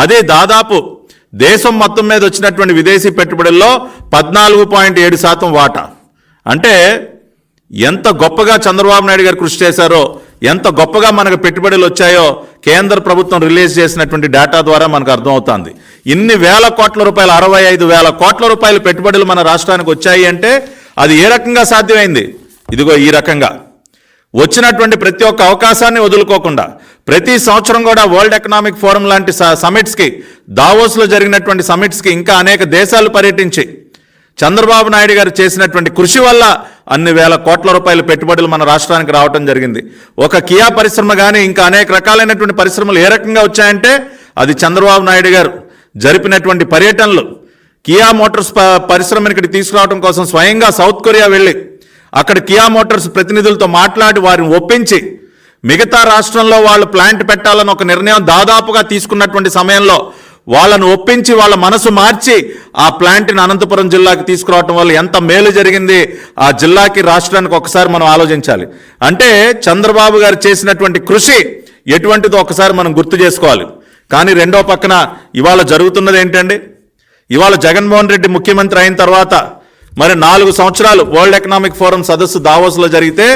అదే దాదాపు దేశం మొత్తం మీద వచ్చినటువంటి విదేశీ పెట్టుబడుల్లో 14.7% వాటా. అంటే ఎంత గొప్పగా చంద్రబాబు నాయుడు గారు కృషి చేశారో, ఎంత గొప్పగా మనకు పెట్టుబడులు వచ్చాయో కేంద్ర ప్రభుత్వం రిలీజ్ చేసినటువంటి డేటా ద్వారా మనకు అర్థమవుతుంది. ఇన్ని వేల కోట్ల రూపాయలు, 65,000 కోట్ల రూపాయల పెట్టుబడులు మన రాష్ట్రానికి వచ్చాయి అంటే అది ఏ రకంగా సాధ్యమైంది? ఇదిగో ఈ రకంగా వచ్చినటువంటి ప్రతి ఒక్క అవకాశాన్ని వదులుకోకుండా ప్రతి సంవత్సరం కూడా వరల్డ్ ఎకనామిక్ ఫోరం లాంటి సమిట్స్కి, దావోస్లో జరిగినటువంటి సమిట్స్కి, ఇంకా అనేక దేశాలు పర్యటించి చంద్రబాబు నాయుడు గారు చేసినటువంటి కృషి వల్ల అన్ని వేల కోట్ల రూపాయల పెట్టుబడులు మన రాష్ట్రానికి రావటం జరిగింది. ఒక కియా పరిశ్రమ కానీ ఇంకా అనేక రకాలైనటువంటి పరిశ్రమలు ఏ రకంగా వచ్చాయంటే అది చంద్రబాబు నాయుడు గారు జరిపినటువంటి పర్యటనలు. కియా మోటార్స్ పరిశ్రమని ఇక్కడికి తీసుకురావడం కోసం స్వయంగా సౌత్ కొరియా వెళ్ళి అక్కడ కియా మోటార్స్ ప్రతినిధులతో మాట్లాడి వారిని ఒప్పించి మిగతా రాష్ట్రంలో వాళ్ళు ప్లాంట్ పెట్టాలని ఒక నిర్ణయం దాదాపుగా తీసుకున్నటువంటి సమయంలో వాళ్ళను ఒప్పించి వాళ్ళ మనసు మార్చి ఆ ప్లాంట్ని అనంతపురం జిల్లాకి తీసుకురావడం వల్ల ఎంత మేలు జరిగింది ఆ జిల్లాకి, రాష్ట్రానికి ఒకసారి మనం ఆలోచించాలి. అంటే చంద్రబాబు గారు చేసినటువంటి కృషి ఎటువంటిదో ఒకసారి మనం గుర్తు చేసుకోవాలి. కానీ రెండో పక్కన ఇవాళ జరుగుతున్నది ఏంటండి? ఇవాళ జగన్మోహన్ రెడ్డి ముఖ్యమంత్రి అయిన తర్వాత మరి 4 సంవత్సరాలు వరల్డ్ ఎకనామిక్ ఫోరం సదస్సు దావోస్లో జరిగితే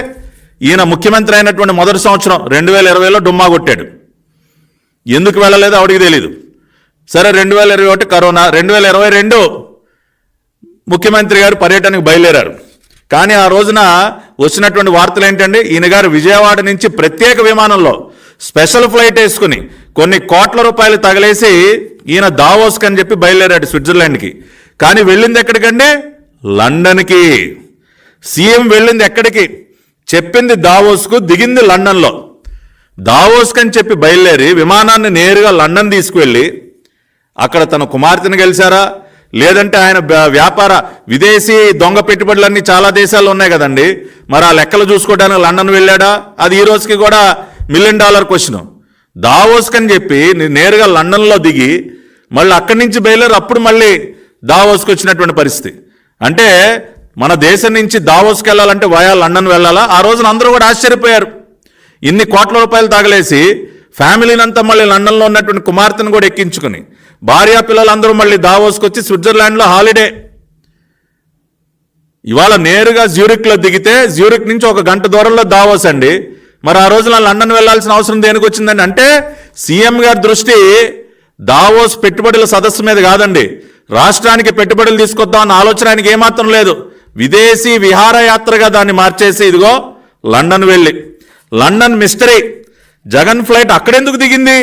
ఈయన ముఖ్యమంత్రి అయినటువంటి మొదటి సంవత్సరం 2020లో డుమ్మా కొట్టాడు. ఎందుకు వెళ్ళలేదో ఆవిడికి తెలీదు. సరే 2021 కరోనా, 2022 ముఖ్యమంత్రి గారు పర్యటనకు బయలుదేరారు. కానీ ఆ రోజున వచ్చినటువంటి వార్తలు ఏంటంటే ఈయన గారు విజయవాడ నుంచి ప్రత్యేక విమానంలో స్పెషల్ ఫ్లైట్ వేసుకుని కొన్ని కోట్ల రూపాయలు తగలేసి ఈయన దావోస్కి అని చెప్పి బయలుదేరాడు, స్విట్జర్లాండ్కి. కానీ వెళ్ళింది ఎక్కడికండి? లండన్కి. సీఎం వెళ్ళింది ఎక్కడికి? చెప్పింది దావోస్కు, దిగింది లండన్లో. దావోస్కి అని చెప్పి బయలుదేరి విమానాన్ని నేరుగా లండన్ తీసుకువెళ్ళి అక్కడ తన కుమార్తెను కలిశారా, లేదంటే ఆయన వ్యాపార విదేశీ దొంగ పెట్టుబడులన్నీ చాలా దేశాల్లో ఉన్నాయి కదండి, మరి ఆ లెక్కలు చూసుకోవడానికి లండన్ వెళ్ళాడా? అది ఈ రోజుకి కూడా $1 మిలియన్ క్వశ్చన్. దావోస్కి అని చెప్పి నేరుగా లండన్లో దిగి మళ్ళీ అక్కడి నుంచి బయలుదేరి అప్పుడు మళ్ళీ దావోస్కి వచ్చినటువంటి పరిస్థితి. అంటే మన దేశం నుంచి దావోస్కి వెళ్ళాలంటే వయా లండన్ వెళ్ళాలా? ఆ రోజున అందరూ కూడా ఆశ్చర్యపోయారు. ఇన్ని కోట్ల రూపాయలు తగలేసి ఫ్యామిలీని అంతా మళ్ళీ లండన్లో ఉన్నటువంటి కుమార్తెను కూడా ఎక్కించుకుని భార్యా పిల్లలందరూ మళ్ళీ దావోస్కి వచ్చి స్విట్జర్లాండ్లో హాలిడే. ఇవాళ నేరుగా జ్యూరిక్లో దిగితే జ్యూరిక్ నుంచి 1 గంట దూరంలో దావోస్ అండి. మరి ఆ రోజున లండన్ వెళ్లాల్సిన అవసరం దేనికి వచ్చిందండి? అంటే సీఎం గారి దృష్టి దావోస్ పెట్టుబడుల సదస్సు మీద కాదండి, రాష్ట్రానికి పెట్టుబడులు తీసుకొద్దామన్న ఆలోచన ఆయనకి ఏమాత్రం లేదు. విదేశీ విహారయాత్రగా దాన్ని మార్చేసి ఇదిగో లండన్ వెళ్ళి, లండన్ మిస్టరీ జగన్ ఫ్లైట్ అక్కడెందుకు దిగింది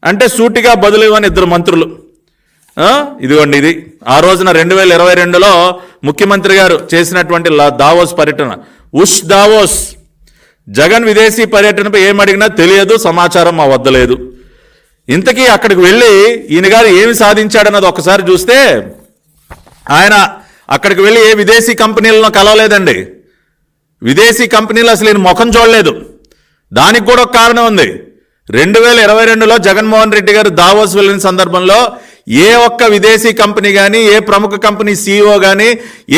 అంటే సూటిగా బదులు ఇవ్వని 2 మంత్రులు. ఇదిగోండి ఇది ఆ రోజున 2022లో ముఖ్యమంత్రి గారు చేసినటువంటి దావోస్ పర్యటన. ఉష్ దావోస్. జగన్ విదేశీ పర్యటనపై ఏమడిగినా తెలియదు, సమాచారం మా వద్ద లేదు. ఇంతకీ అక్కడికి వెళ్ళి ఈయన గారు ఏమి సాధించాడన్నది ఒకసారి చూస్తే ఆయన అక్కడికి వెళ్ళి ఏ విదేశీ కంపెనీలను కలవలేదండి. విదేశీ కంపెనీలు అసలు ఈయన ముఖం చూడలేదు. దానికి కూడా ఒక కారణం ఉంది. 2022లో జగన్మోహన్ రెడ్డి గారు దావోస్ వెళ్ళిన సందర్భంలో ఏ ఒక్క విదేశీ కంపెనీ కానీ, ఏ ప్రముఖ కంపెనీ CEO కానీ,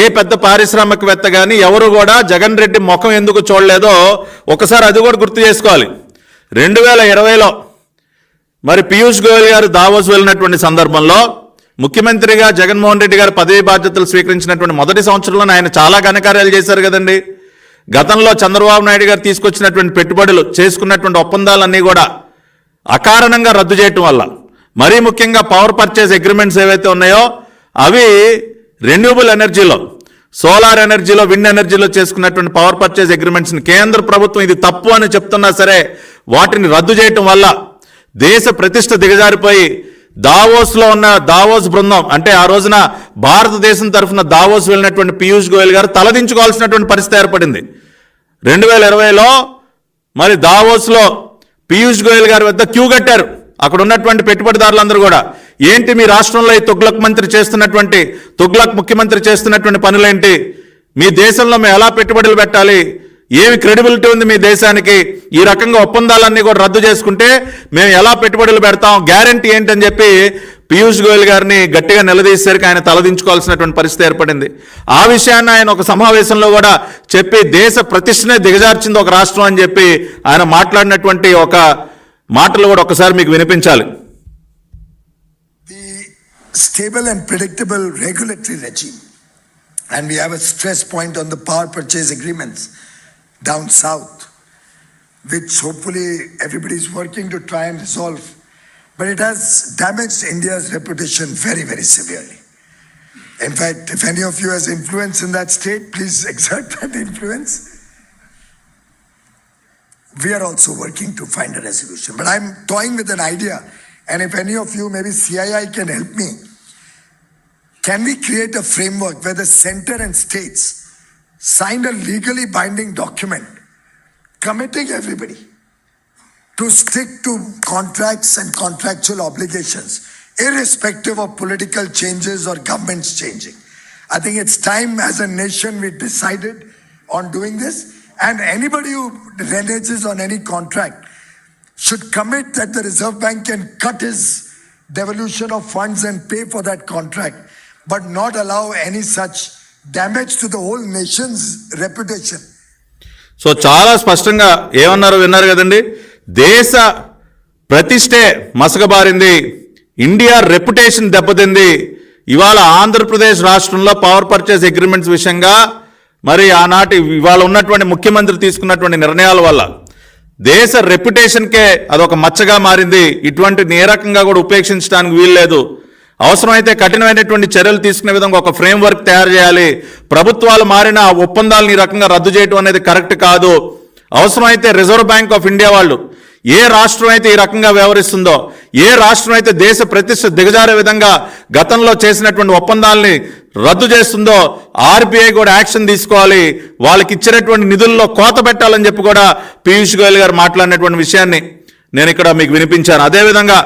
ఏ పెద్ద పారిశ్రామికవేత్త కానీ ఎవరు కూడా జగన్ రెడ్డి ముఖం ఎందుకు చూడలేదో ఒకసారి అది కూడా గుర్తు చేసుకోవాలి. 2020లో మరి పీయూష్ గోయల్ గారు దావోస్ వెళ్ళినటువంటి సందర్భంలో ముఖ్యమంత్రిగా జగన్మోహన్ రెడ్డి గారు పదవి బాధ్యతలు స్వీకరించినటువంటి మొదటి సంవత్సరంలో ఆయన చాలా ఘనకార్యాలు చేశారు కదండి. గతంలో చంద్రబాబు నాయుడు గారు తీసుకొచ్చినటువంటి పెట్టుబడులు, చేసుకున్నటువంటి ఒప్పందాలన్నీ కూడా అకారణంగా రద్దు చేయటం వల్ల, మరీ ముఖ్యంగా పవర్ పర్చేజ్ అగ్రిమెంట్స్ ఏవైతే ఉన్నాయో అవి రెన్యూబుల్ ఎనర్జీలో, సోలార్ ఎనర్జీలో, విండ్ ఎనర్జీలో చేసుకున్నటువంటి పవర్ పర్చేజ్ అగ్రిమెంట్స్ని కేంద్ర ప్రభుత్వం ఇది తప్పు అని చెప్తున్నా సరే వాటిని రద్దు చేయటం వల్ల దేశ ప్రతిష్ట దిగజారిపోయి దావోస్లో ఉన్న దావోస్ బృందం, అంటే ఆ రోజున భారతదేశం తరఫున దావోస్ వెళ్ళినటువంటి పీయూష్ గోయల్ గారు తలదించుకోవాల్సినటువంటి పరిస్థితి ఏర్పడింది. 2020లో మరి దావోస్లో పీయూష్ గోయల్ గారి వద్ద క్యూ కట్టారు అక్కడ ఉన్నటువంటి పెట్టుబడిదారులందరూ కూడా. ఏంటి మీ రాష్ట్రంలో ఈ తుగ్లక్ ముఖ్యమంత్రి చేస్తున్నటువంటి పనులేంటి? మీ దేశంలో మేము ఎలా పెట్టుబడులు పెట్టాలి? ఏమి క్రెడిబిలిటీ ఉంది మీ దేశానికి? ఈ రకంగా ఒప్పందాలన్నీ కూడా రద్దు చేసుకుంటే మేము ఎలా పెట్టుబడులు పెడతాం, గ్యారంటీ ఏంటని చెప్పి పీయూష్ గోయల్ గారిని గట్టిగా నిలదీసేసరికి ఆయన తలదించుకోవాల్సినటువంటి పరిస్థితి ఏర్పడింది. ఆ విషయాన్ని ఆయన ఒక సమావేశంలో కూడా చెప్పి దేశ ప్రతిష్టనే దిగజార్చింది ఒక రాష్ట్రం అని చెప్పి ఆయన మాట్లాడినటువంటి ఒక మాటలు కూడా ఒకసారి మీకు వినిపించాలి. stable and predictable regulatory regime. And we have a stress point on the power purchase agreements down south, which hopefully everybody is working to try and resolve. But it has damaged India's reputation very, very severely. In fact, if any of you has influence in that state, please exert that influence. We are also working to find a resolution. But I'm toying with an idea. And if any of you, maybe CII can help me, can we create a framework where the center and states sign a legally binding document committing everybody to stick to contracts and contractual obligations, irrespective of political changes or governments changing? I think it's time as a nation we decided on doing this. And anybody who reneges on any contract should commit that the Reserve Bank can cut his devolution of funds and pay for that contract, but not allow any such damage to the whole nation's reputation. So చాలా స్పష్టంగా ఏమన్నారో విన్నారు కదండి. దేశ ప్రతిష్టే మసకబారింది, India reputation దెబ్బతింది. ఇవాళ ఆంధ్రప్రదేశ్ రాష్ట్రంలో power purchase agreements విషయంగా మరి ఆనాటి ఇవాళ ఉన్నటువంటి ముఖ్యమంత్రి తీసుకున్నటువంటి నిర్ణయాల వల్ల దేశ రెప్యుటేషన్కే అదొక మచ్చగా మారింది. ఇటువంటి ఏ రకంగా కూడా ఉపేక్షించడానికి వీల్లేదు. అవసరమైతే కఠినమైనటువంటి చర్యలు తీసుకునే విధంగా ఒక ఫ్రేమ్వర్క్ తయారు చేయాలి. ప్రభుత్వాలు మారిన ఒప్పందాలను ఈ రకంగా రద్దు చేయడం అనేది కరెక్ట్ కాదు. అవసరమైతే రిజర్వ్ బ్యాంక్ ఆఫ్ ఇండియా వాళ్ళు ఏ రాష్ట్రం అయితే ఈ రకంగా వ్యవహరిస్తుందో, ఏ రాష్ట్రం అయితే దేశ ప్రతిష్ట దిగజారే విధంగా గతంలో చేసినటువంటి ఒప్పందాలని రద్దు చేస్తుందో ఆర్బీఐ కూడా యాక్షన్ తీసుకోవాలి. వాళ్ళకి ఇచ్చినటువంటి నిధుల్లో కోత పెట్టాలని చెప్పి కూడా పీయూష్ గోయల్ గారు మాట్లాడినటువంటి విషయాన్ని నేను ఇక్కడ మీకు వినిపించాను. అదేవిధంగా